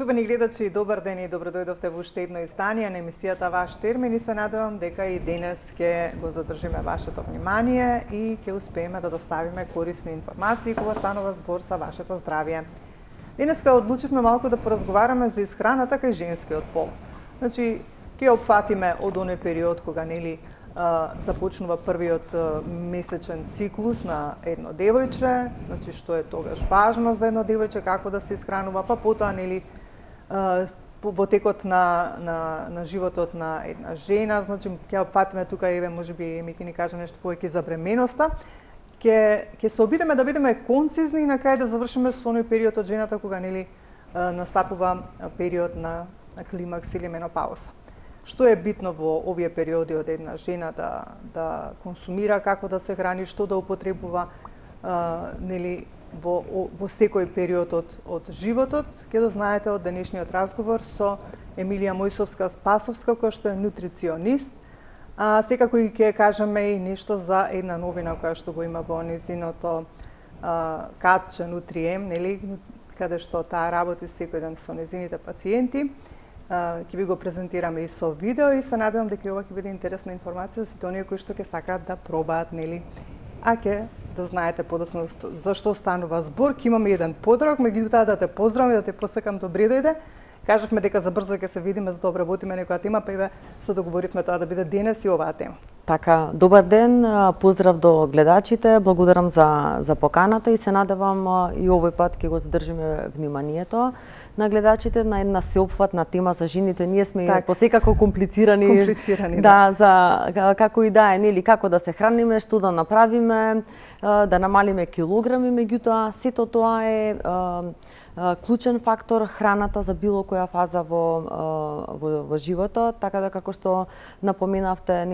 Почитувани гледачи, добар ден и добродојдовте во уште едно издание на емисијата Ваш термин и се надевам дека и денес ќе го задржиме вашето внимание и ќе успееме да доставиме корисни информации кога станува збор за вашето здравје. Денеска одлучивме малку да поразговараме за исхраната кај женскиот пол. Значи, ќе опфатиме од оној период кога започнува првиот месечен циклус на едно девојче, значи што е тогаш важно за едно девојче, како да се исхранува, па потоа во текот на животот на една жена, значи ќе опфатиме тука еве можеби ми ќе ни каже нешто повеќе за бременоста. Ќе се обидеме да бидеме концизни и на крај да завршиме со оној период од жената кога настапува период на климакс или менопауза. Што е битно во овие периоди од една жена да консумира, како да се храни, што да употребува во секој период од животот, ќе дознаете од денешниот разговор со Емилија Мојсовска-Спасовска, која што е нутриционист. Секако и ќе кажеме и нешто за една новина која што го има во незиното катче Нутрием, каде што таа работи секој ден со незините пациенти. Ќе ви го презентираме и со видео и се надевам дека ова ќе биде интересна информација за сите оние кои што ќе сакаат да пробаат, а ќе дознаете подоцна за што станува збор. Ќе имаме еден подрок, меѓутоа да те поздравам и да те посакам добре дојде. Кажавме дека забрзо ќе се видиме за да обработиме некоја тема, па еве се договоривме тоа да биде денес и оваа тема. Така, добар ден, поздрав до гледачите, благодарам за поканата и се надевам и овој пат ќе го задржиме вниманието на гледачите на една сеопфатна тема за жените. Ние сме посекако комплицирани. Да, за како и да е, како да се храниме, што да направиме, да намалиме килограми, меѓутоа сето тоа е клучен фактор храната за било која фаза во животот, така да како што напоменавте,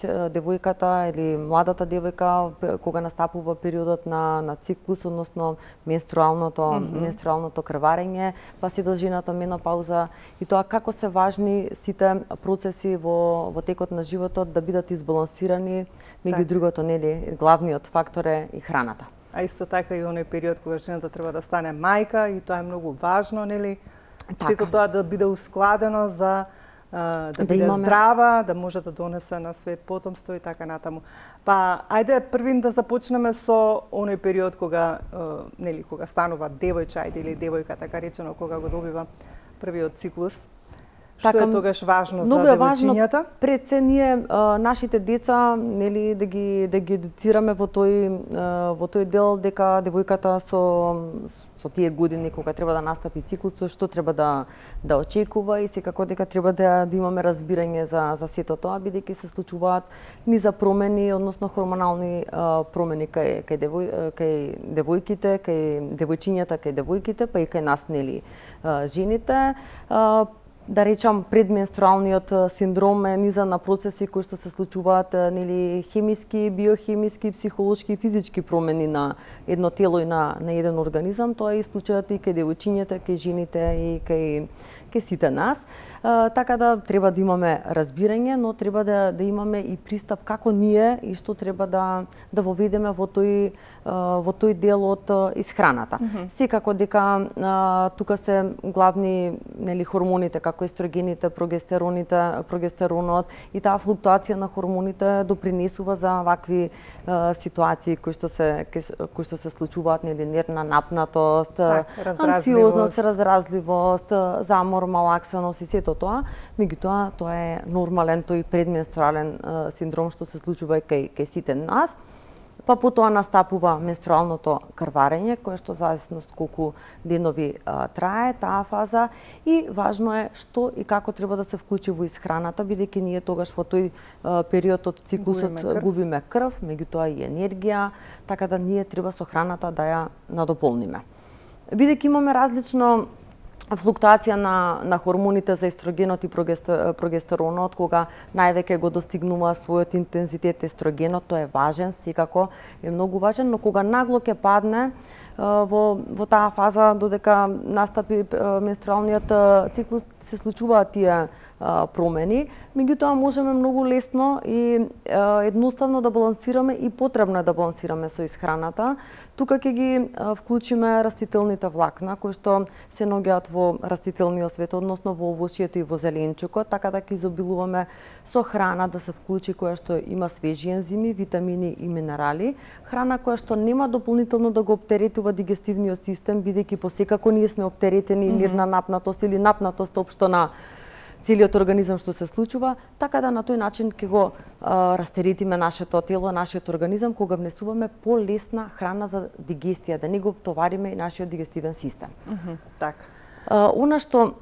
девојката или младата девојка кога настапува периодот на циклус, односно менструалното крварење, па се до жената менопауза и тоа како се важни сите процеси во текот на животот да бидат избалансирани, меѓу другото, главниот фактор е и храната. А исто така и оној период кога жената треба да стане мајка и тоа е многу важно, Сето тоа да биде ускладено за да биде здрава, да може да донесе на свет потомство и така натаму. Па ајде првин да започнеме со оној период кога кога станува девојче, или девојка така речено, кога го добива првиот циклус. Што е тогаш важно за девојчињата? Пред се ние нашите деца да ги едуцираме во тој дел дека девојката со тие години кога треба да настапи циклусот, што треба да очекува и секако дека треба да имаме разбирање за сето тоа, бидејќи се случуваат низа промени, односно хормонални промени кај девојките, кај девојчињата, кај девојките, па и кај нас жените. Да речам, предменструалниот синдром е низа на процеси кои што се случуваат хемиски, биохемиски, психолошки и физички промени на едно тело и на еден организам. Тоа е и случајот и кај девојчињата, кај жените и кај сите нас. Така да треба да имаме разбирање, но треба да имаме и пристап како ние и што треба да воведеме во тој дел од исхраната. Секако дека тука се главни хормоните како естрогените, прогестеронот и таа флуктуација на хормоните допринесува за вакви ситуации кои што се случуваат, нервна напнатост, анксиозност, разразливост, замор, малаксаност и сето тоа. Меѓутоа, тоа е нормален тој предменструален синдром што се случува кај сите нас. Па потоа настапува менструалното крварење, кое што зависност колку денови трае таа фаза и важно е што и како треба да се вклучи во исхраната, бидејќи ние тогаш во тој период од циклусот губиме крв, меѓутоа и енергија, така да ние треба со храната да ја надополниме. Бидејќи имаме различно флуктуација на хормоните за естрогенот и прогестеронот, кога највеќе го достигнува својот интензитет естрогенот, тоа е важен, секако е многу важен, но кога нагло ќе падне, во таа фаза додека настапи менструалниот циклус се случуваат тие промени, меѓутоа можеме многу лесно и едноставно да балансираме и потребно е да балансираме со исхраната. Тука ќе ги вклучиме растителните влакна кои што се наоѓаат во растителниот свет, односно во овошјето и во зеленчукот, така да ќе изобилуваме со храна да се вклучи која што има свежи ензими, витамини и минерали, храна која што нема дополнително да го оптеретува дигестивниот систем, бидејќи посекако ние сме оптеретени нервна напнатост или напнатост општо на целиот организам што се случува, така да на тој начин ќе го растеретиме нашето тело, нашиот организам, кога внесуваме полесна храна за дигестија, да не го товариме и нашиот дигестивен систем. Така. Она што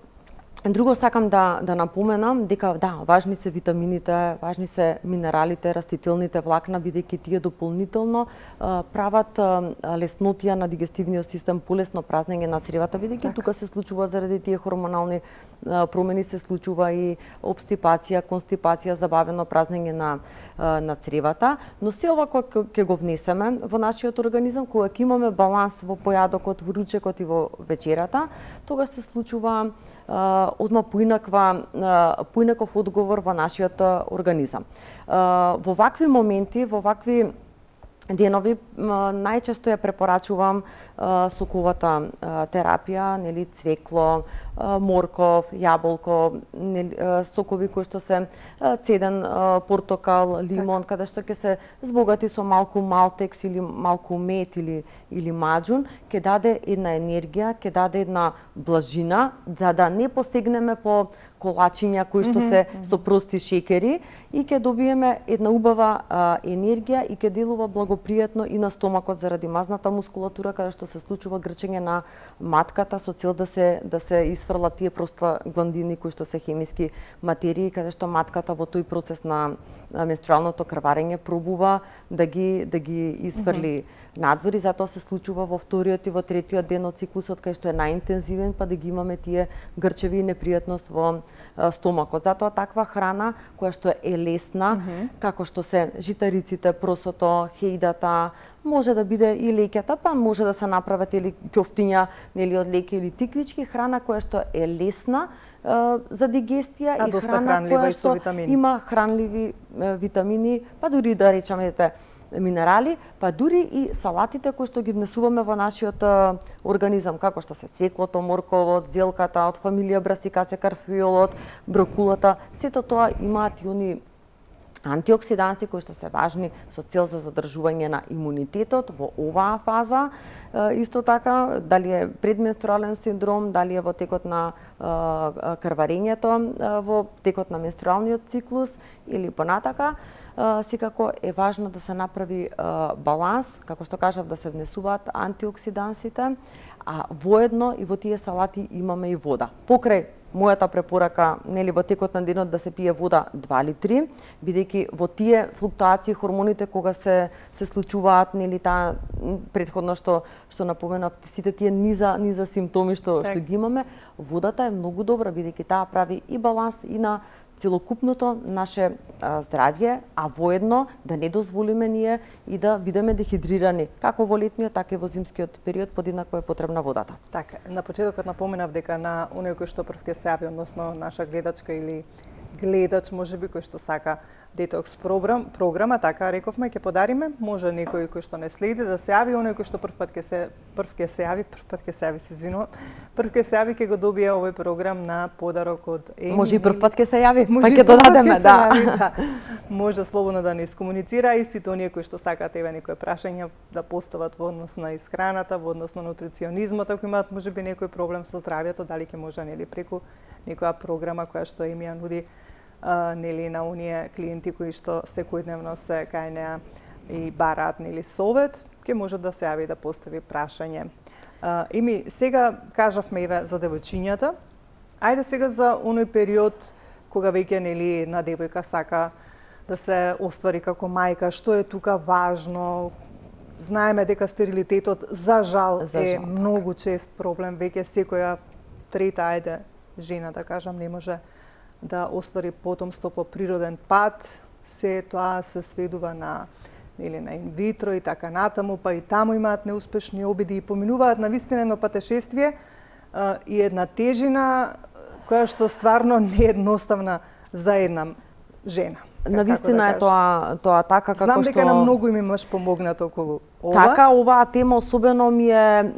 друго сакам да напоменам, дека да, важни се витамините, важни се минералите, растителните влакна, бидејќи тие дополнително прават леснотија на дигестивниот систем, полесно празнење на цревата, бидејќи тука се случува заради тие хормонални промени се случува и обстипација, констипација, забавено празнење на цревата, но се ова кога ќе го внесеме во нашиот организам, кога ќе имаме баланс во појадокот, во ручекот и во вечерата, тогаш се случува одма поинаков одговор во нашиот организам. Во вакви моменти, во вакви денови најчесто ја препорачувам соковата терапија, нели цвекло, морков, јаболко, сокови кои што се цеден портокал, лимон, каде што ќе се збогати со малку малтекс или малку мед или маџун, ќе даде една енергија, ќе даде една блажина, да не посегнеме по колачиња кои што се со прости шекери и ќе добиеме една убава енергија и ќе делува благопријатно и на стомакот заради мазната мускулатура каде што се случува грчење на матката со цел да се изфрлат тие простагландини кои што се хемиски материи каде што матката во тој процес на менструалното крварење пробува да ги изфрли надвор и затоа се случува во вториот и во третиот ден од циклусот кај што е најинтензивен, па да ги имаме тие грчеви и непријатност во стомакот. Затоа таква храна која што е лесна, како што се житариците, просото, хејдата, може да биде и леќата, па може да се направат или ќофтиња нели од леќе или тиквички, храна која што е лесна за дигестија и храна која што има хранливи витамини, па дури да речеме минерали, па дури и салатите кои што ги внесуваме во нашиот организам, како што се цвеклото, морковот, зелката, од фамилија брасикација, карфиолот, брокулата, сето тоа имаат и они антиоксиданси кои што се важни со цел за задржување на имунитетот во оваа фаза. Исто така, дали е предменструален синдром, дали е во текот на крварењето, во текот на менструалниот циклус или понатака, секако е важно да се направи баланс, како што кажав, да се внесуваат антиоксидансите, а воедно и во тие салати имаме и вода. Покрај мојата препорака, нели во текот на денот да се пие вода 2 литри, бидејќи во тие флуктуации хормоните кога се случуваат, нели таа претходно што напоменав, сите тие низа симптоми што ги имаме, водата е многу добра бидејќи таа прави и баланс и на целокупното наше здравје, а воедно да не дозволиме ние и да бидеме дехидрирани, како во летниот, така и во зимскиот период, подеднакво е потребна водата. Така, на почетокот напоменав дека на оној кој што прв ќе се јави, односно наша гледачка или гледач, можеби кој што сака детокс програма, така рековме, ќе подариме, може некој кој што не следи да се јави, оној кој што прв пат ќе се јави, ќе го добие овој програм на подарок од Еми. Може и прв пат ќе се јави, па ќе додадеме, да. Може слободно да ни искомуницира и сите оние кои што сакаат еве некои прашања да постават во однос на исхраната, во однос на нутриционизмот, ако имаат можеби некој проблем со здравјето, дали ќе може нели преку некоја програма која што Еми ја нуди нели на оние клиенти кои што секојдневно се кај неа и бараат нели совет, ќе може да се јави да постави прашање. Еми, сега кажавме еве за девојчињата. Ајде сега за оној период кога веќе нели една девојка сака да се оствари како мајка, што е тука важно? Знаеме дека стерилитетот за жал е многу чест проблем, веќе секоја трета жена да кажам не може да оствари потомство по природен пат, се тоа се сведува на или на инвитро и така натаму, па и таму имаат неуспешни обиди и поминуваат на вистина едно патешествие и една тежина која што стварно не е едноставна за една жена. Навистина е тоа така како што... Знам дека на многу им имаш помогнато околу ова. Така, оваа тема особено ми е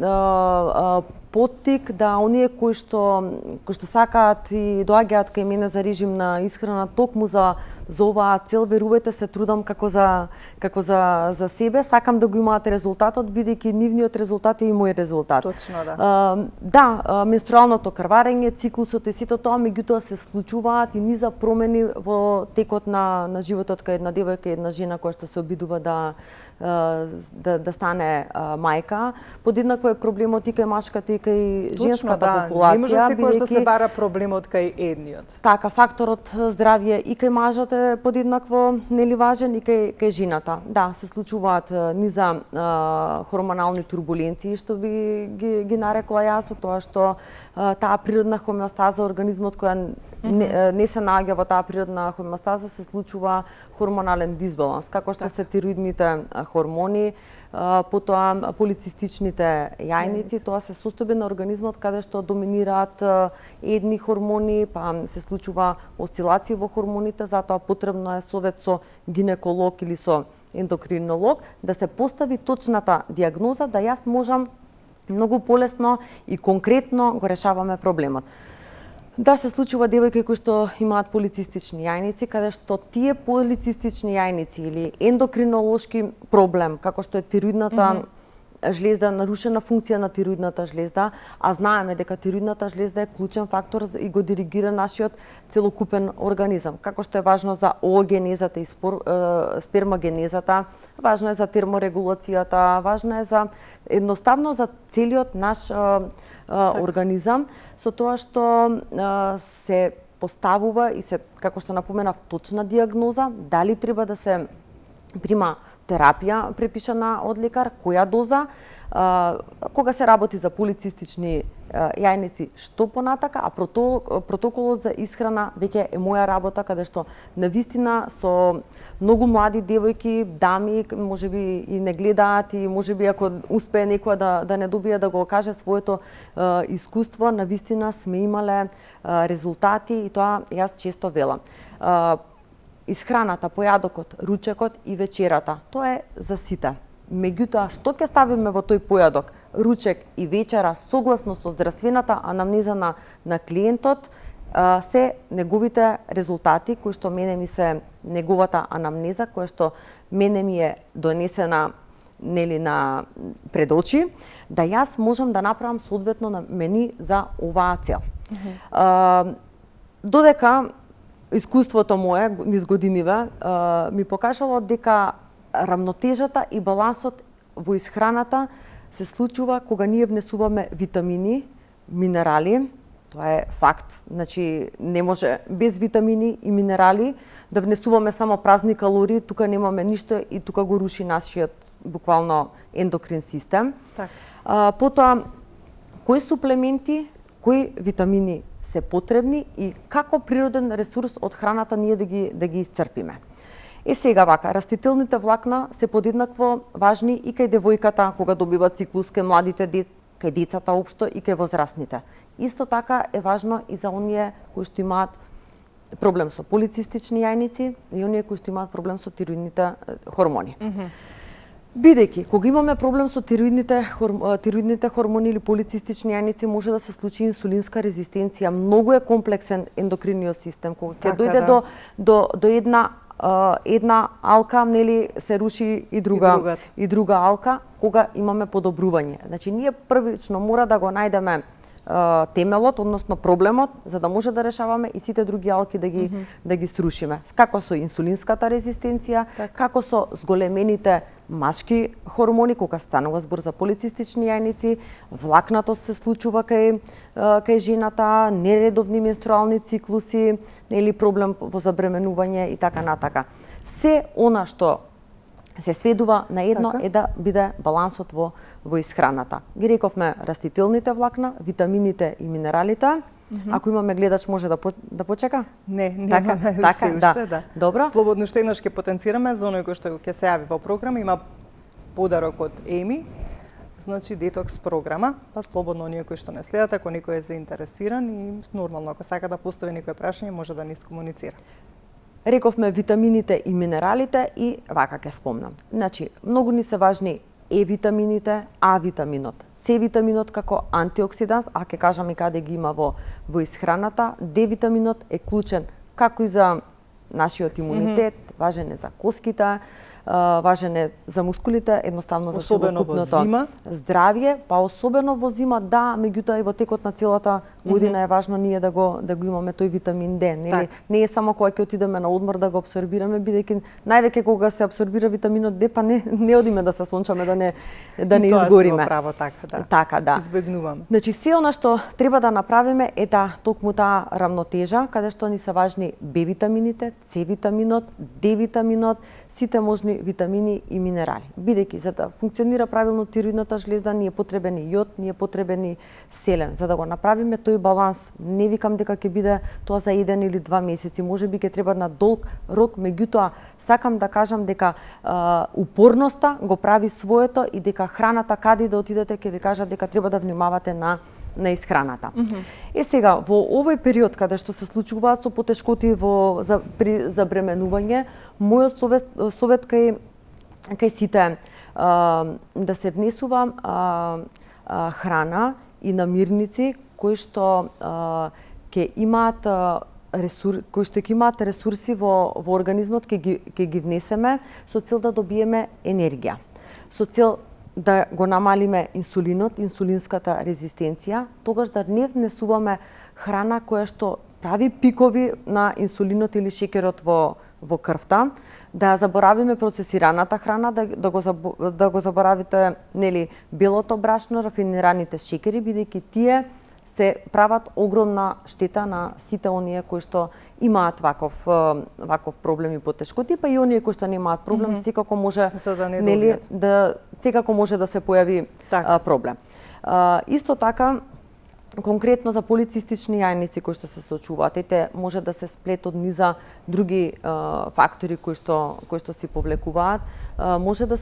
поттик да оние кои што сакаат и доаѓаат кај мене за режим на исхрана токму за оваа цел, верувајте се, трудам како за себе, сакам да го имаат резултатот, бидејќи нивниот резултат е и мој резултат. Точно, да. Да, менструалното крварење, циклусот и сето тоа, меѓутоа се случуваат и низа промени во текот на животот кај една девојка и една жена која што се обидува да стане мајка. Подеднакво е проблемот и кај машката и кај женската популација. Не може секојаш да се бара проблемот кај едниот. Така, факторот здравје и кај мажот е подеднакво нели важен и кај жената. Да, се случуваат низа хормонални турбуленции, што би ги нарекла јас, со тоа што таа природна хомеостаза организмот која не се наоѓа во таа природна хомеостаза, се случува хормонален дисбаланс, како што се тироидните хормони, потоа полицистичните јајници, тоа се состојби на организмот каде што доминираат едни хормони, па се случува осцилации во хормоните, затоа потребно е совет со гинеколог или со ендокринолог да се постави точната дијагноза, да јас можам многу полесно и конкретно го решаваме проблемот. Да, се случува девојки кои што имаат полицистични јајници, каде што тие полицистични јајници или ендокринолошки проблем, како што е тироидната жлезда, нарушена функција на тироидната жлезда, а знаеме дека тироидната жлезда е клучен фактор и го диригира нашиот целокупен организам. Како што е важно за оогенезата и спермагенезата, важно е за терморегулацијата, важно е за едноставно за целиот наш организам, со тоа што се поставува и се, како што напоменав, точна дијагноза, дали треба да се прима терапија препишана од лекар, која доза, кога се работи за полицистични јајници, што понатака, а протоколот за исхрана веќе е моја работа, каде што навистина со многу млади девојки, дами, можеби и не гледаат и можеби ако успее некоја да не добие да го каже своето искуство, навистина сме имале резултати и тоа јас често велам. Исхраната, појадокот, ручекот и вечерата, тоа е за сите. Меѓутоа, што ќе ставиме во тој појадок, ручек и вечера, согласно со здравствената анамнеза на клиентот, се неговите резултати, кои што мене ми се неговата анамнеза, која што мене ми е донесена нели на пред очи, да јас можам да направам соодветно на мени за оваа цел. Додека искуството мое низ годиниве ми покажало дека рамнотежата и балансот во исхраната се случува кога ние внесуваме витамини, минерали, тоа е факт, значи не може без витамини и минерали да внесуваме само празни калории, тука немаме ништо и тука го руши нашиот буквално ендокрин систем. Потоа, кои суплементи, кои витамини се потребни и како природен ресурс од храната ние да ги исцрпиме. Сега вака, растителните влакна се подеднакво важни и кај девојката кога добива циклус, кај младите, кај децата општо и кај возрастните. Исто така е важно и за оние кои што имаат проблем со полицистични јајници и оние кои што имаат проблем со тироидните хормони. Бидејќи, кога имаме проблем со тироидните хормони или полицистични јајници, може да се случи инсулинска резистенција. Многу е комплексен ендокриниот систем. Кога ќе дојде до една алка, нели се руши и друга алка, кога имаме подобрување. Значи, ние првично мора да го најдеме темелот, односно проблемот, за да може да решаваме и сите други алки да ги срушиме. Како со инсулинската резистенција, како со зголемените машки хормони, кога станува збор за полицистични јајници, влакнатост се случува кај жената, нередовни менструални циклуси, или проблем во забременување и така натака. Се она што се сведува на едно е да биде балансот во исхраната. Ги рековме растителните влакна, витамините и минералите, Ако имаме гледач може да почека? Не, немаме така, уште уште, да. Добро. Слободно уште еднаш ќе потенцираме за оној кој што ќе се јави во програма, има подарок од Еми, значи детокс програма, па слободно оние кои што не следат, ако некој е заинтересиран и нормално ако сака да постави некој прашање може да ни искомуницира. Рековме витамините и минералите и вака ќе спомнам. Значи, многу ни се важни Е витамините, А витаминот, С витаминот како антиоксиданс, а ќе кажам и каде ги има во исхраната. Д витаминот е клучен како и за нашиот имунитет, важен е за коските, важен е за мускулите, едноставно за целокупното здравје, па особено во зима, да, меѓутоа и во текот на целата година е важно ние да го имаме тој витамин Д, нели? Не е само кога ќе отидеме на одмор да го апсорбираме, бидејќи највеќе кога се апсорбира витаминот Д, па не одиме да се сончаме, да не изгориме. И тоа право, така, да. Така, да. Избегнувам. Значи, се она што треба да направиме е токму таа рамнотежа, каде што ни се важни Б витамините, С витаминот, Д витаминот, сите можни витамини и минерали. Бидејќи за да функционира правилно тироидната жлезда ни е потребен и јод, ни е потребен и селен. За да го направиме тој баланс, не викам дека ќе биде тоа за 1 или 2 месеци, можеби ќе треба на долг рок, меѓутоа сакам да кажам дека упорноста го прави своето и дека храната каде да отидете ќе ви кажат дека треба да внимавате на исхраната. Сега, во овој период каде што се случуваат со потешкоти при забременување, мојот совет кај сите да се внесува храна и намирници кои што ќе имаат ресурси во организмот, ќе ги внесеме со цел да добиеме енергија. Со цел да го намалиме инсулинот, инсулинската резистенција, тогаш да не внесуваме храна која што прави пикови на инсулинот или шекерот во крвта, да заборавиме процесираната храна, да го заборавите, нели, белото брашно, рафинираните шекери, бидејќи тие се прават огромна штета на сите оние кои што имаат ваков проблем и потешкоти, па и оние кои што немаат проблем, секако може секако може да се појави проблем. Исто така, конкретно за полицистични јајници кои што се соочуваат, може да се сплет од низа други фактори кои што си повлекуваат, може да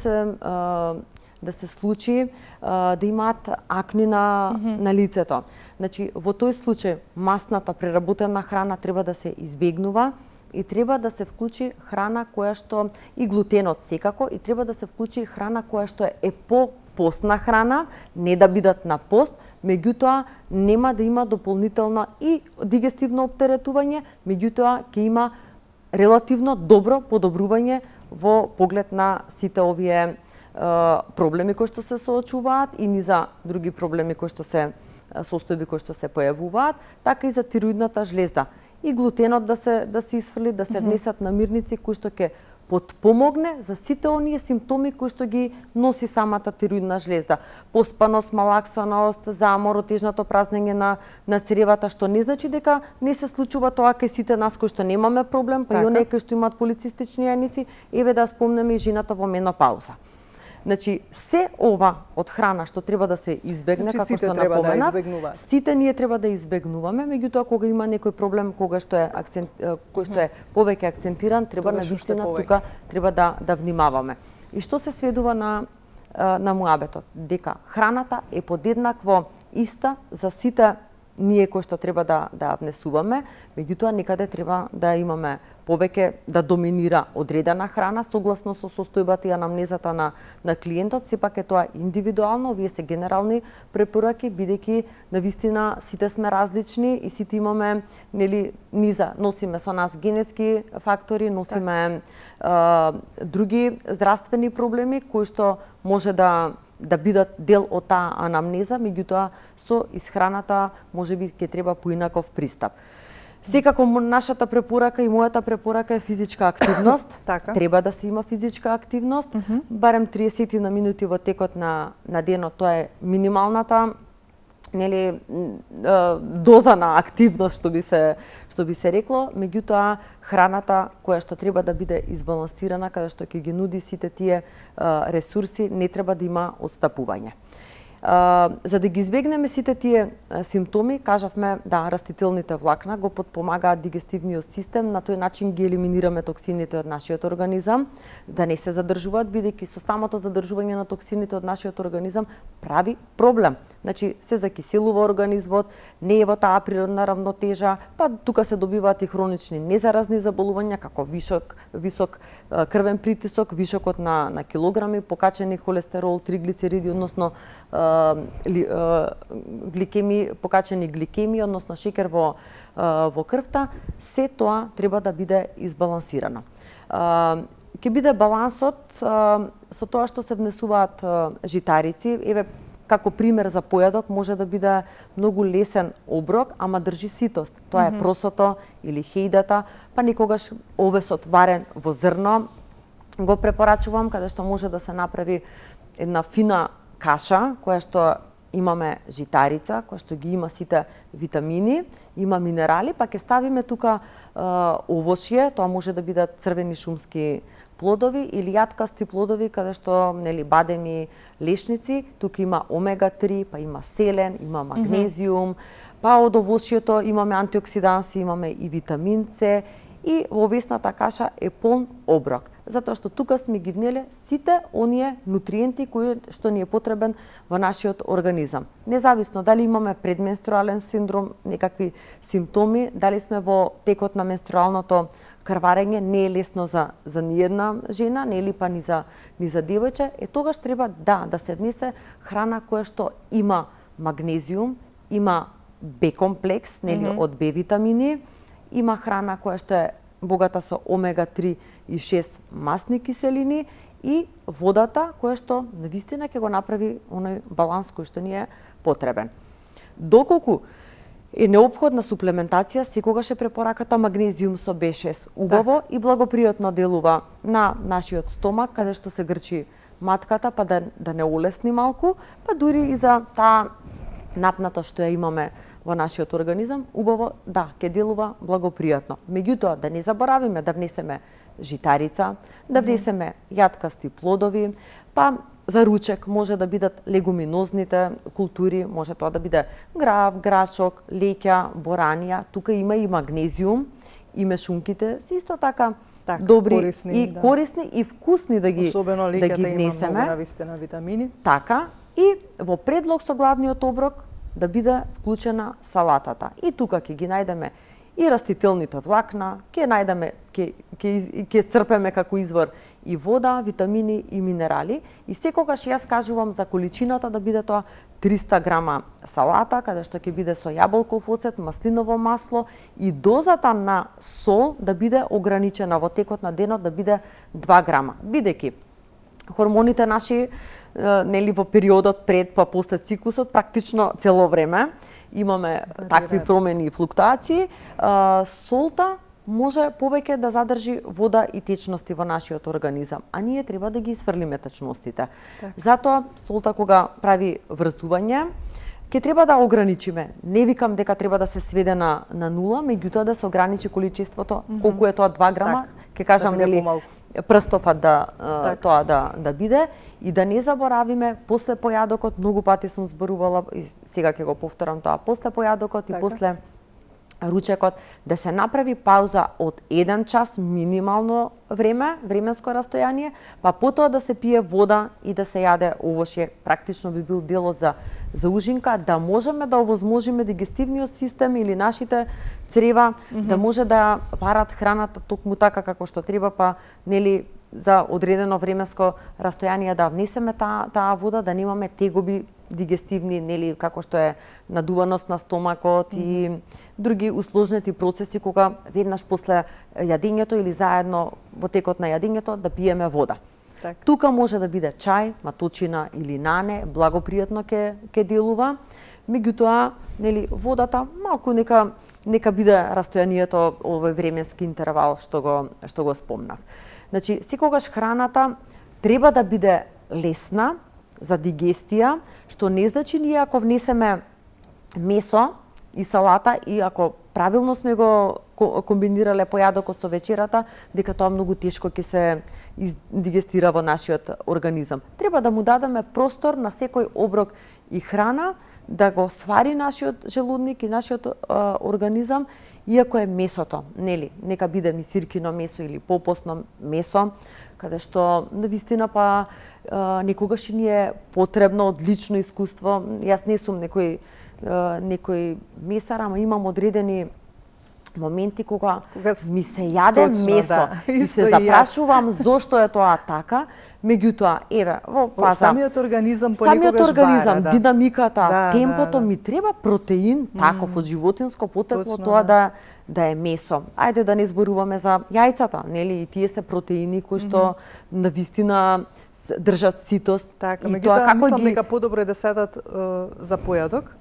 се случи да имаат акни на лицето. Значи, во тој случај масната преработена храна треба да се избегнува и треба да се вклучи храна која што и глутенот секако, и треба да се вклучи храна која што е постна храна, не да бидат на пост, меѓутоа нема да има дополнително и дигестивно оптеретување, меѓутоа ќе има релативно добро подобрување во поглед на сите овие проблеми кои што се соочуваат и низа други проблеми кои што се состојби кои што се појавуваат, така и за тироидната жлезда. И глутенот да се исфрли, да се внесат намирници кои што ќе потпомогне за сите оние симптоми кои што ги носи самата тироидна жлезда. Поспаност, малаксаност, замор, отежнато празнење на цревата, што не значи дека не се случува тоа кај сите нас кои што немаме проблем, па и оние кои што имаат полицистични јајници, еве да спомнеме и жената во менопауза. Значи, се ова од храна што треба да се избегне, како што напоменав, сите ние треба да избегнуваме, меѓутоа кога има некој проблем кој што е повеќе акцентиран, треба навистина тука треба да внимаваме. И што се сведува на муабетот? Дека храната е подеднакво иста за сите ние кои што треба да внесуваме, меѓутоа некаде треба да имаме повеќе да доминира одредена храна согласно со состојбата и анамнезата на клиентот, сепак е тоа индивидуално, овие се генерални препораки, бидејќи навистина сите сме различни и сите имаме, нели, носиме со нас генетски фактори, носиме други здравствени проблеми кои што може да бидат дел од таа анамнеза, меѓутоа со исхраната можеби ќе треба поинаков пристап. Секако нашата препорака и мојата препорака е физичка активност. Треба да се има физичка активност, барем 30 на минути во текот на денот, тоа е минималната, нели, доза на активност што би се рекло, меѓутоа храната која што треба да биде избалансирана, каде што ќе ги нуди сите тие ресурси, не треба да има отстапување. За да ги избегнеме сите тие симптоми, кажавме да растителните влакна го потпомагаат дигестивниот систем, на тој начин ги елиминираме токсините од нашиот организам, да не се задржуваат, бидејќи со самото задржување на токсините од нашиот организам прави проблем. Значи се закиселува организмот, не е во таа природна равнотежа, па тука се добиваат и хронични незаразни заболувања како висок крвен притисок, вишокот на килограми, покачени холестерол, триглицериди, односно покачени гликеми, односно шекер во крвта, се тоа треба да биде избалансирано. Ќе биде балансот со тоа што се внесуваат житарици, еве како пример за појадок може да биде многу лесен оброк, ама држи ситост. Тоа е просото или хејдата, па никогаш овесот варен во зрно го препорачувам, каде што може да се направи една фина каша, која што имаме житарица, која што ги има сите витамини, има минерали, па ќе ставиме тука овошје, тоа може да бидат црвени шумски плодови или јаткасти плодови, каде што бадеми, лешници, тука има омега-3, па има селен, има магнезиум, па од овошјето имаме антиоксиданси, имаме и витамин С, и во овесната каша е полн оброк, затоа што тука сме ги внеле сите оние нутриенти кои што ни е потребен во нашиот организам. Независно дали имаме предменструален синдром, некакви симптоми, дали сме во текот на менструалното крварење, не е лесно за ниедна жена, нели па ни за девојче, тогаш треба да се внесе храна која што има магнезиум, има Б комплекс, нели од Б витамини, има храна која што е богата со омега-3 и 6 масни киселини и водата која што навистина ќе го направи оној баланс кој што ни е потребен. Доколку е неопходна суплементација, секогаш е препораката магнезиум со B6. Убаво и благопријатно делува на нашиот стомак, каде што се грчи матката, па да не улесни малку, па дури и за таа напната што ја имаме во нашиот организам, убаво ќе делува благопријатно. Меѓутоа, да не заборавиме да внесеме житарица, да внесеме јаткасти плодови, па за ручек може да бидат легуминозните култури, може тоа да биде грав, грашок, леќа, боранија, тука има и магнезиум, и мешунките се исто така добри корисни, корисни и вкусни да ги особено да ги внесеме. Особено леќата има многу навистина витамини. Така, и во предлог со главниот оброк да биде вклучена салатата. И тука ќе ги најдеме и растителните влакна, ќе најдеме, ќе црпеме како извор и вода, витамини и минерали. И секогаш јас кажувам за количината да биде тоа 300 грама салата, каде што ќе биде со јаболков оцет, маслиново масло и дозата на сол да биде ограничена во текот на денот да биде 2 грама. Бидејќи хормоните наши нели во периодот пред па после циклусот практично цело време имаме такви промени и флуктуации, солта може повеќе да задржи вода и течности во нашиот организам, а ние треба да ги исфрлиме течностите. Затоа солта кога прави врзување, ќе треба да ограничиме. Не викам дека треба да се сведе на нула, меѓутоа да се ограничи количеството, колку е тоа 2 грама, ќе кажам нели прстофат тоа да биде и да не заборавиме после појадокот, многу пати сум зборувала и сега ќе го повторам тоа, после појадокот и после ручекот да се направи пауза од 1 час минимално временско растојание, па потоа да се пие вода и да се јаде овошје, практично би бил делот за ужинка, да можеме да овозможиме дигестивниот систем или нашите црева да може да варат храната токму така како што треба, па нели за одредено временско растојание да внесеме таа вода, да немаме тегоби дигестивни, нели како што е надуваност на стомакот и други усложнети процеси кога веднаш после јадењето или заедно во текот на јадењето да пиеме вода. Тука може да биде чај, маточина или нане, благопријатно ќе делува. Меѓутоа, нели водата малку нека биде растојанието овој временски интервал што го спомнав. Значи, секогаш храната треба да биде лесна за дигестија, што не значи ние ако внесеме месо и салата и ако правилно сме го комбинирале појадокот со вечерата, дека тоа многу тешко ќе се дигестира во нашиот организам. Треба да му дадеме простор на секој оброк и храна да го свари нашиот желудник и нашиот организам, иако е месото, нели, нека биде мисиркино месо или попосно месо, каде што навистина па некогаш ни е потребно одлично искуство. Јас не сум некој месар, ама имам одредени моменти кога ми се јаде месо и се запрашувам зошто е тоа така. Меѓутоа, еве, во фаза самиот организам понекогаш бара, динамиката, темпото ми треба протеин, таков од животинско потекло, тоа да е месо. Ајде да не зборуваме за јајцата, нели, и тие се протеини кои што навистина држат ситост. Така, меѓутоа мислам дека подобро е да седат за појадок.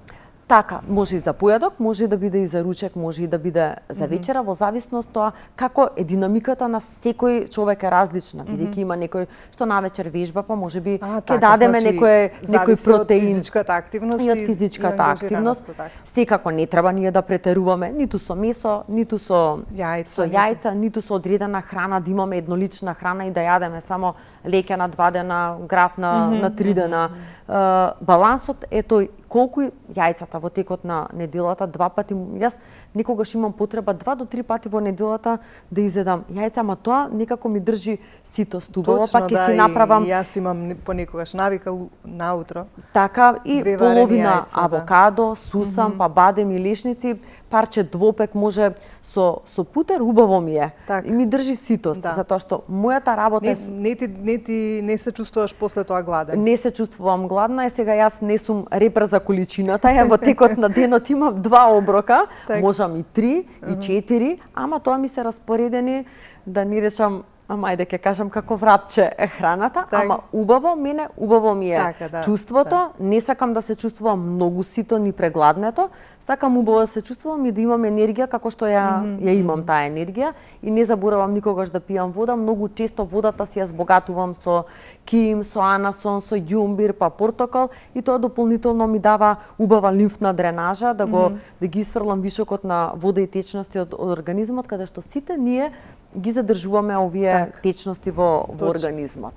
Така, може и за појадок, може и да биде и за ручек, може и да биде за вечера, во зависност тоа како е динамиката на секој човек е различна, бидејќи има некој што навечер вежба, па можеби ќе дадеме некој протеин. Од физичката активност и од физичката активност. Секако не треба ние да претеруваме ниту со месо, ниту со јајца, ниту со одредена храна, да имаме еднолична храна и да јадеме само леќа на 2 дена, граф на 3 дена. Балансот е тој колку јајцата во текот на неделата 2 пати. Јас никогаш имам потреба 2 до 3 пати во неделата да изедам јајца, ама тоа некако ми држи ситост убаво, па ќе си направам. Јас имам понекогаш навика наутро. Така и половина авокадо, сусам, па бадем и лешници, парче двопек може со путер, убаво ми е. И ми држи ситост, затоа што мојата работа не се чувствуваш после тоа гладен. Не се чувствувам гладна, сега јас не сум репер за количината, ја во текот на денот имам 2 оброка, можам и 3 и 4, ама тоа ми се распоредени, да ни речам, ајде ќе кажам како врапче е храната, ама убаво ми е чувството, не сакам да се чувствувам многу сито ни прегладнето, сакам убаво да се чувствувам и да имам енергија како што ја имам таа енергија и не заборавам никогаш да пијам вода, многу често водата си ја збогатувам со ким, со анасон, со ѓумбир, па портокал и тоа дополнително ми дава убава лимфна дренажа да ги исфрлам вишокот на вода и течности од организмот, каде што сите ние ги задржуваме овие течности во организмот.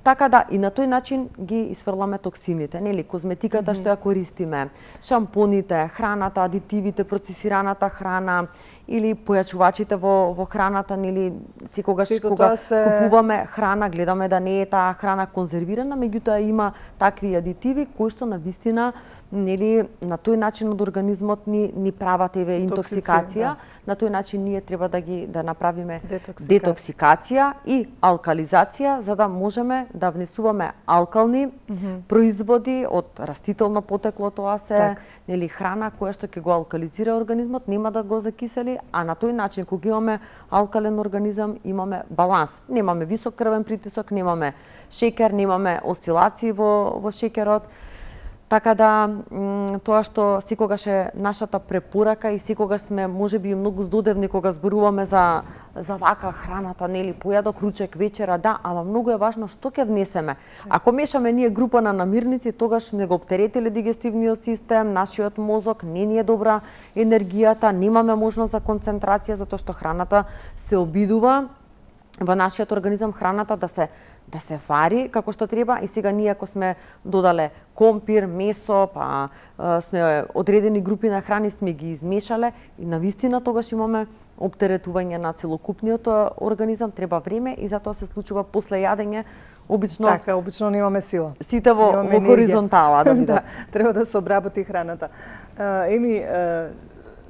Така да, и на тој начин ги исфрламе токсините, нели, козметиката што ја користиме, шампоните, храната, адитивите, процесираната храна или појачувачите во храната, нели, секогаш кога купуваме храна, гледаме да не е таа храна конзервирана, меѓутоа има такви адитиви кои што навистина, нели, на тој начин од организмот ни прават интоксикација, на тој начин ние треба да направиме детоксикација и алкализација за да можеме да внесуваме алкални производи од растително потекло, тоа се нели храна која што ќе го алкализира организмот, нема да го закисели, а на тој начин кога имаме алкален организам имаме баланс. Немаме висок крвен притисок, немаме шеќер, немаме осцилации во шеќерот. Така да, тоа што секогаш е нашата препорака и секогаш сме можеби многу здодевни кога зборуваме за вака храната, нели, појадок, ручек, вечера, да, ама многу е важно што ќе внесеме. Ако мешаме ние група на намирници, тогаш сме го оптеретили дигестивниот систем, нашиот мозок, не ни е добра енергијата, немаме можност за концентрација затоа што храната се обидува во нашиот организам храната да се вари како што треба и сега ние ако сме додале компир, месо, па сме одредени групи на храни сме ги измешале и навистина тогаш имаме оптеретување на целокупниот организам, треба време и затоа се случува после јадење обично. Така, обично немаме сила. Сите во хоризонтала да бидат. Треба да се обработи храната.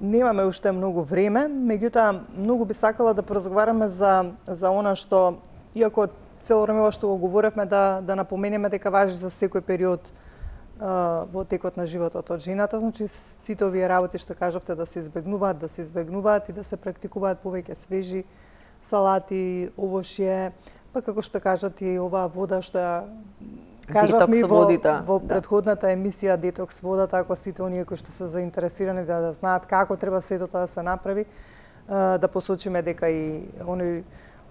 Немаме уште многу време, меѓутоа многу би сакала да поразговараме за она што иако цело време што го говоревме да напоменеме дека важи за секој период во текот на животот од жената, значи сите овие работи што кажавте да се избегнуваат и да се практикуваат повеќе свежи салати, овошје, па како што кажат и оваа вода што ја кажавме во предходната емисија детокс водата, ако сите оние кои што се заинтересирани да знаат како треба сето тоа да се направи, да посочиме дека и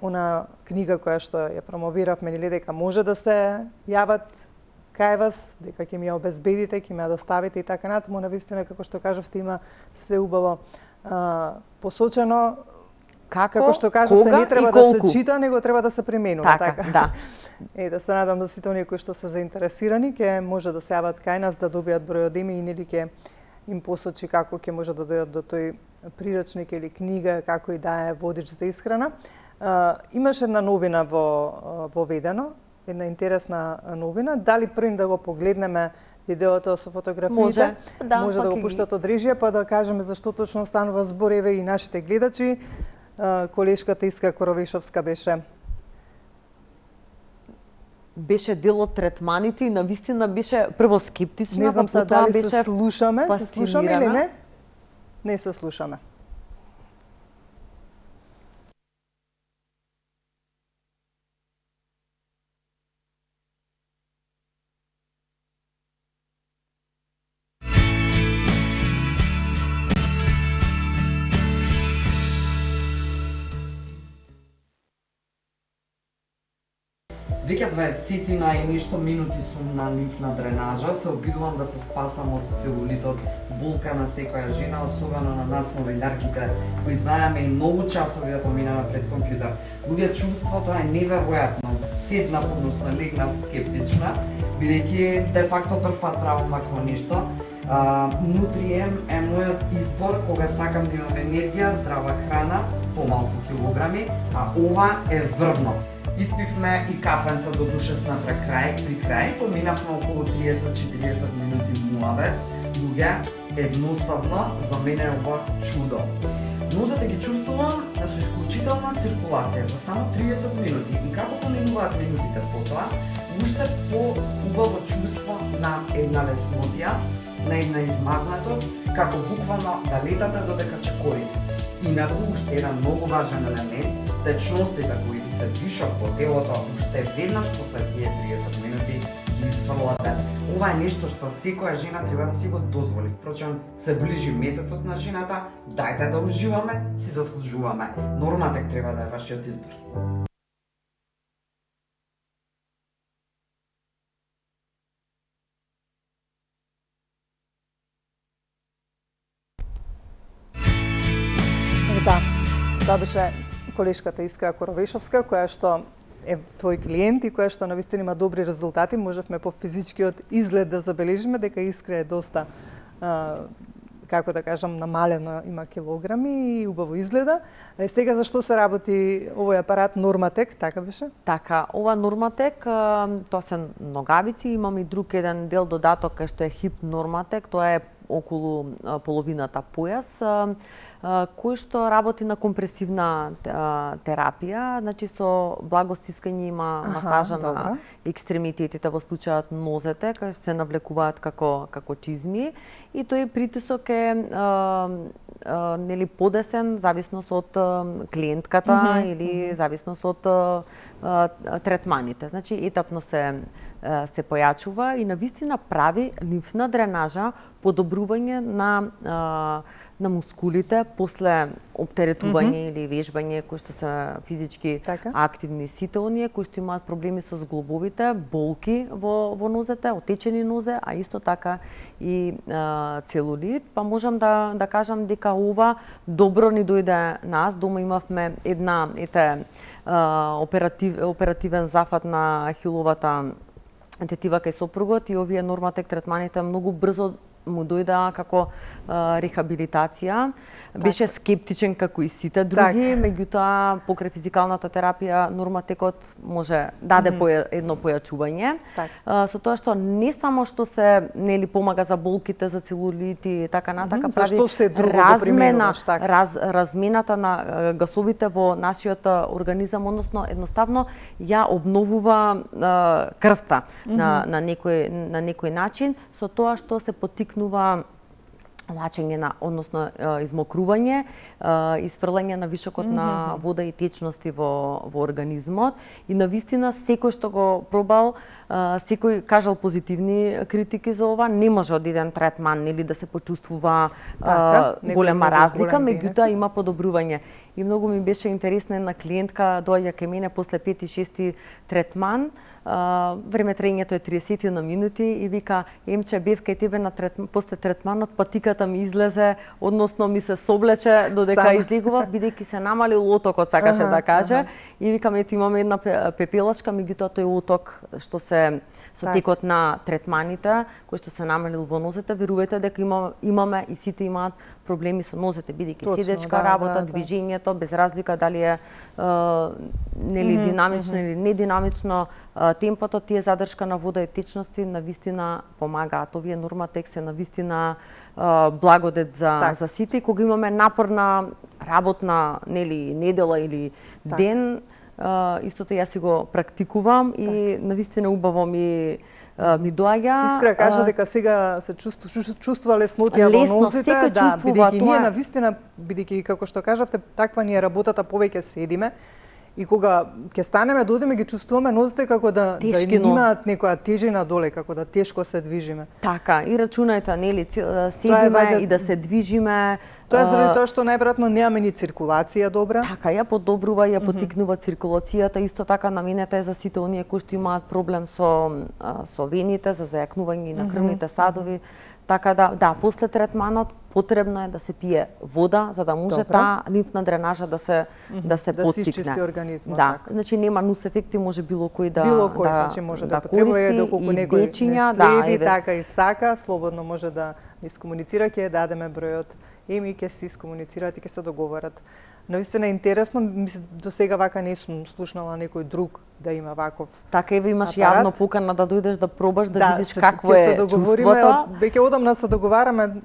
она книга која што ја промовиравме, нели, дека може да се јават кај вас, дека ќе ми ја обезбедите, ќе ми ја доставите и така натаму, навистина како што кажавте има се убаво посочено како, Како што кажавте, кога не треба и да се колку. чита, него треба да се применува, Така, да. Да се надам да сите оние кои што се заинтересирани ќе може да се јават кај нас да добијат број од име и нели ќе им посочи како ќе може да дојдат до тој прирачник или книга, како и да е водич за исхрана. Имаше една новина воведено, една интересна новина. Дали првим да го погледнеме видеото со фотографиите? Може да го пуштат од режија, па да кажеме зашто точно станува збор, еве и нашите гледачи. Колешката Искра Коровишовска беше дел од третманите и навистина беше прво скептична, не знам па дали беше се слушаме или не? Не се слушаме. Веќе 20 и нешто минути сум на лимфна дренажа, се обидувам да се спасам од целулитот, болка на секоја жена, особено на нас новелјарките, кои знаеме и многу часови да поминаме пред компјутер. Луѓе, чувството е неверојатно. Седнав, односно легнав скептична, бидејќи де факто прв пат правам вакво нешто. Нутрием е мојот избор кога сакам да имам енергија, здрава храна, помалку килограми, а ова е врвно. Испивме и кафенца до душесна при крај, поминавме околу 30-40 минути муавет. Луѓе, едноставно, за мене е ова чудо. Нозете ги чувствувам со исклучителна циркулација за само 30 минути и како поминуваат минутите потоа, уште по-убаво чувство на една леснотија, на една измазнатост, како буквално да летате додека чекорите. Инаку, уште еден многу важен елемент, течностите кои ви се вишок во телото, уште веднаш после тие 30 минути ги изфрлате. Ова е нешто што секоја жена треба да си го дозволи. Впрочем, се ближи месецот на жената, дајте да уживаме, си заслужуваме. Норматек треба да е вашиот избор. Да, тоа беше колешката Искра Коровишовска, која што е твој клиент и која што навистина има добри резултати. Можевме по физичкиот изглед да забележиме дека Искра е доста, како да кажам, намалена, има килограми и убаво изгледа. Сега зашто се работи овој апарат Норматек, така беше? Така, ова Норматек, тоа се ногавици, имам и друг еден дел додаток кај што е Хип Норматек, тоа е околу половината појас, кој што работи на компресивна терапија, значи со благо стискање има масажа на екстремитетите во случајот нозете, кај што се навлекуваат како чизми и тој притисок е нели подесен зависност од клиентката или зависност од третманите. Значи етапно се појачува и навистина прави лимфна дренажа, подобрување на мускулите после оптеретување или вежбање кои што се физички активни, сите оние кои што имаат проблеми со зглобовите, болки во нозете, отечени нозе, а исто така и целулит, па можам да кажам дека ова добро ни дојде нас. Дома имавме една оперативен зафат на хиловата тетива кај сопругот и овие Норматек третманите многу брзо му дојда како рехабилитација. Беше скептичен како и сите други, меѓутоа покрај физикалната терапија Норматекот може даде едно појачување. Со тоа што не само што се нели помага за болките, за целулити и така натака, прави размената на гасовите во нашиот организам, односно едноставно ја обновува крвта на некој начин, со тоа што се поттикнува лачење односно измокрување, изфрлање на вишокот на вода и течности во организмот и навистина секој што го пробал, секој кажал позитивни критики за ова, не може од еден третман нели да се почувствува голема разлика, меѓутоа има подобрување. и многу ми беше интересна една клиентка, доаѓа кај мене после 5-6 третман, време траењето е 30 на минути и вика, Емче, бев кај тебе на после третманот, патиката ми излезе, односно ми се соблече додека излегува, бидејќи се намалил отокот, сакаше да каже. И викам, ето имаме една пепелачка, меѓутоа тој оток што се со текот на третманите, кој што се намалил во нозете, верувајте дека имаме и сите имаат проблеми со нозете, бидејќи седечка работа, движењето, без разлика дали е нели динамично или нединамично темпото, тие задршка на вода и течности навистина помагаат. Овие Норматекс е навистина благодет за сите. Кога имаме напорна работна нели недела или ден, истото јас си го практикувам и навистина убаво ми доаѓа. Искра кажа дека сега се чувствува леснотија во нозите, бидејќи ние навистина, бидејќи како што кажавте, таква ни е работата, повеќе седиме. И кога ќе станеме, додеме, ги чувствуваме нозите како да имаат некоја тежина доле, како да тешко се движиме. Така, и рачунајте, нели, седиме и да се движиме. Тоа е заради тоа што најверојатно немаме ни циркулација добра. Така, ја подобрува, ја потикнува циркулацијата, исто така наменета е за сите оние кои што имаат проблем со вените, за зајакнување на крвните садови. Така да, после третманот потребно е да се пие вода за да може таа лимфна дренажа да се поттикне. Да се изчисти организмот. Да, значи нема нус ефекти, може било кој значи може да потребува, доколку некој не следи, така и сака, слободно може да искомуницира, ќе дадеме бројот, еми ќе се искомуницираат и ќе се договорат. Навистина интересно, мислам, до сега вака не сум слушнала некој друг да има ваков. Така еве имаш јавно покана да дојдеш да пробаш да видиш какво е чувството. Веќе одамна се договараме,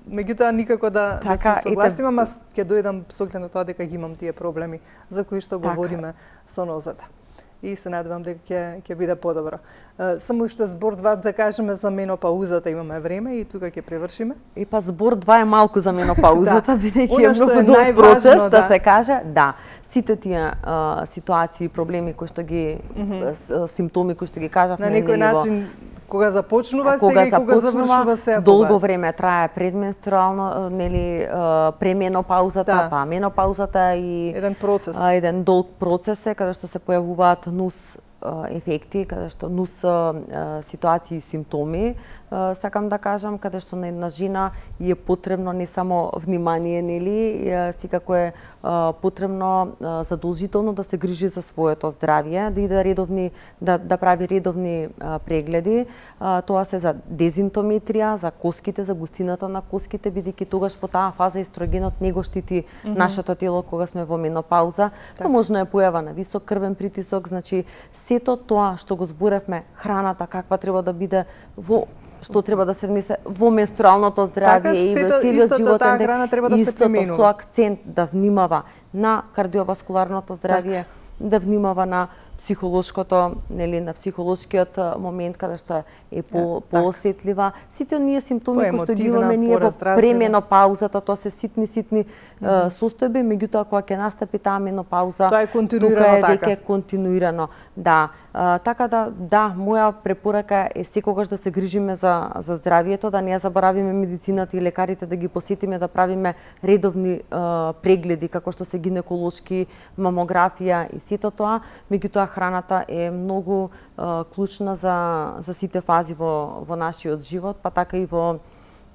меѓутоа никако да се согласиме, ама ќе дојдам со оглед на тоа дека ги имам тие проблеми за кои што говориме со нозата. И се надевам дека ќе биде подобро. Само уште збор два да кажеме за менопаузата, имаме време и тука ќе превршиме. И па збор два е малку за менопаузата, бидејќи е многу долг процес да се каже. Да, сите тие ситуации, проблеми кои што ги симптоми кои што ги кажавме на некој начин кога започнува сега и кога завршува се долго време трае предменструално, нели пременопаузата, па менопаузата и еден процес. Еден долг процес е каде што се појавуваат нус ефекти, каде што нус ситуации и симптоми, сакам да кажам, каде што на една жена е потребно не само внимание, нели, секако е потребно задолжително да се грижи за своето здравје, да иде редовни, да прави редовни прегледи. Тоа се за дезинтометрија, за коските, за густината на коските, бидејќи тогаш во таа фаза естрогенот не го штити нашето тело кога сме во менопауза, па можно е појава на висок крвен притисок, значи сето тоа што го зборевме, храната каква треба да биде во што треба да се внесе во менструалното здравје и во целиот животен дек, истото со акцент да внимава на кардиоваскуларното здравје, да внимава на психолошкото, нели, на психолошкиот момент каде што е поосетлива. Сите оние симптоми кои што ги имаме ние во пременопаузата, тоа се ситни состојби, меѓутоа кога ќе настапи таа менопауза, тоа е континуирано, тука е веќе континуирано. Да, така да, моја препорака е секогаш да се грижиме за здравието, да не ја заборавиме медицината и лекарите, да ги посетиме, да правиме редовни прегледи како што се гинеколошки, мамографија и сето тоа, меѓутоа храната е многу клучна за сите фази во нашиот живот, па така и во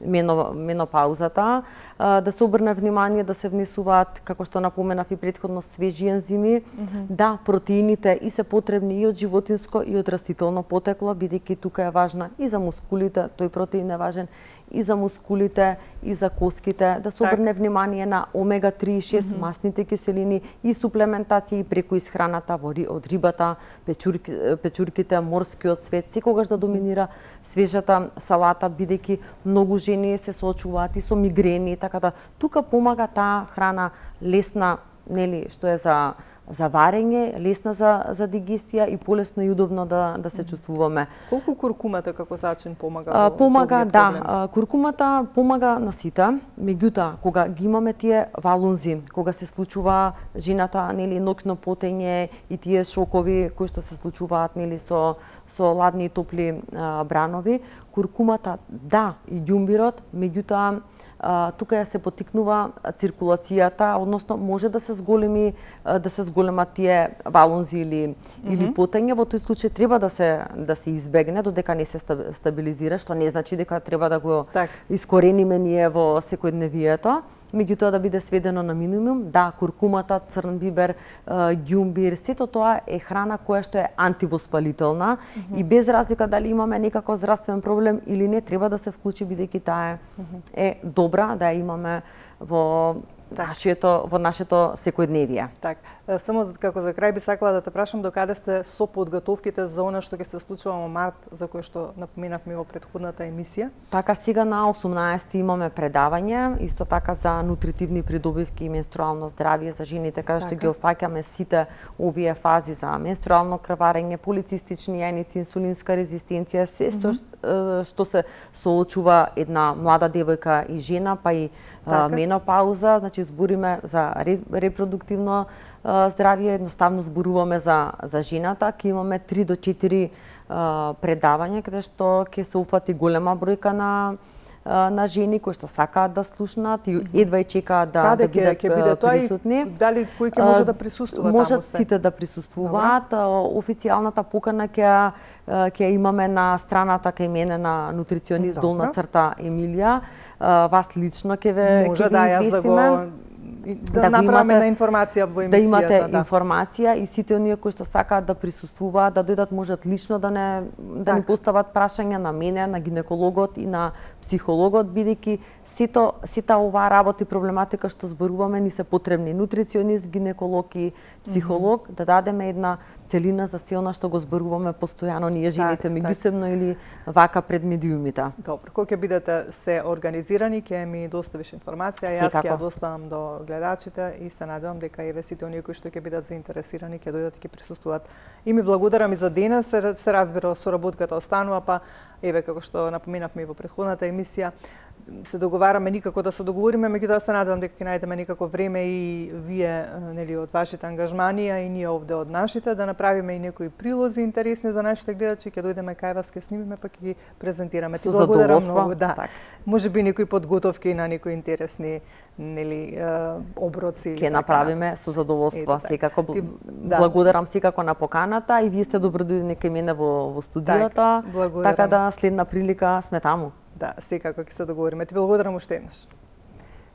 менопаузата, да се обрне внимание да се внесуваат, како што напоменав и претходно, свежи ензими. Да, протеините и се потребни и од животинско и од растително потекло, бидејќи тука е важна и за мускулите, тој протеин е важен и за мускулите, и за коските, да се обрне внимание на омега-3 и 6 масните киселини и суплементација преку исхраната од рибата, печурките, морскиот цвет, секогаш да доминира свежата салата, бидејќи многу жени се соочуваат и со мигрени, така да тука помага таа храна лесна, нели, што е за варење, лесна за дигестија и полесно и удобно да се чувствуваме. Колку куркумата како зачин помага? Помага, да. Куркумата помага на сите, меѓутоа кога ги имаме тие валунзи, кога се случува жената, нели, ноќно потење и тие шокови кои што се случуваат, нели, со ладни и топли бранови, куркумата, да, и ѓумбирот, меѓутоа тука ја се потикнува циркулацијата, односно може да се зголемат тие балонзи или потење. Во тој случај треба да се избегне додека не се стабилизира, што не значи дека треба да го искорениме ние во секојдневието. Меѓутоа да биде сведено на минимум, да, куркумата, црн бибер, ѓумбир, сето тоа е храна која што е антивоспалителна и без разлика дали имаме некаков здравствен проблем или не, треба да се вклучи бидејќи таа е добра да ја имаме во нашето секојдневие. Само како за крај би сакала да те прашам докаде сте со подготовките за она што ќе се случува во март, за кое што напоменавме во претходната емисија? Така, сега на 18 имаме предавање, исто така за нутритивни придобивки и менструално здравје за жените, каде што ги опфаќаме сите овие фази за менструално крварење, полицистични јајници, инсулинска резистенција, се што се соочува една млада девојка и жена, па и менопауза, значи збориме за репродуктивно здравје, едноставно зборуваме за жената, ќе имаме 3 до 4 предавања каде што ќе се уфати голема бројка на жени кои што сакаат да слушнат и едва и чекаат да бидат присутни. Дали кој ќе може да присуствува таму? Можат сите да присуствуваат. Официјалната покана ќе имаме на страната кај мене на нутриционист _ Емилија. Вас лично ќе ве известиме. Да направиме на информација во емисијата. Да имате информација и сите оние кои што сакаат да присуствуваат, да дојдат, можат лично да ни постават прашања на мене, на гинекологот и на психологот, бидејќи сета оваа работа и проблематика што зборуваме ни се потребни нутриционист, гинеколог и психолог, да дадеме една целина за силна што го зборуваме постојано ние жените меѓусебно или вака пред медиумите. Добро, кога ќе бидете се организирани, ќе ми доставиш информација, јас ќе ја доставам до гледачите и се надевам дека еве сите оние кои што ќе бидат заинтересирани ќе дојдат и ќе присуствуваат. И ми благодарам и за денес, се разбира соработката останува, па еве како што напоменавме и во претходната емисија, се договараме никако да се договориме, меѓутоа се надевам дека ќе најдеме некако време и вие нели од вашите ангажмани, а и ние овде од нашите да направиме и некои прилози интересни за нашите гледачи, ќе дојдеме кај вас, ќе снимиме па ќе ги презентираме. Со задоволство. Можеби некои подготовки на некои интересни нели оброци. Ќе направиме со задоволство. Секако благодарам секако на поканата и вие сте добродојдени кај мене во студиото. Така да следна прилика сме таму. Да, секако ќе се договориме. Ти благодарам уште еднаш.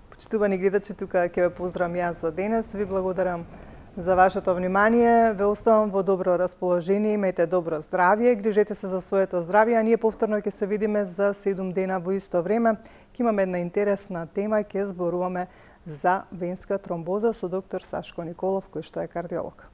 Почитувани гледачи, тука ќе ве поздравам јас за денес. Ви благодарам за вашето внимание. Ве оставам во добро расположение, имајте добро здравје, грижете се за своето здравје, а ние повторно ќе се видиме за 7 дена во исто време. Ќе имаме една интересна тема, ќе зборуваме за венска тромбоза со доктор Сашко Николов, кој што е кардиолог.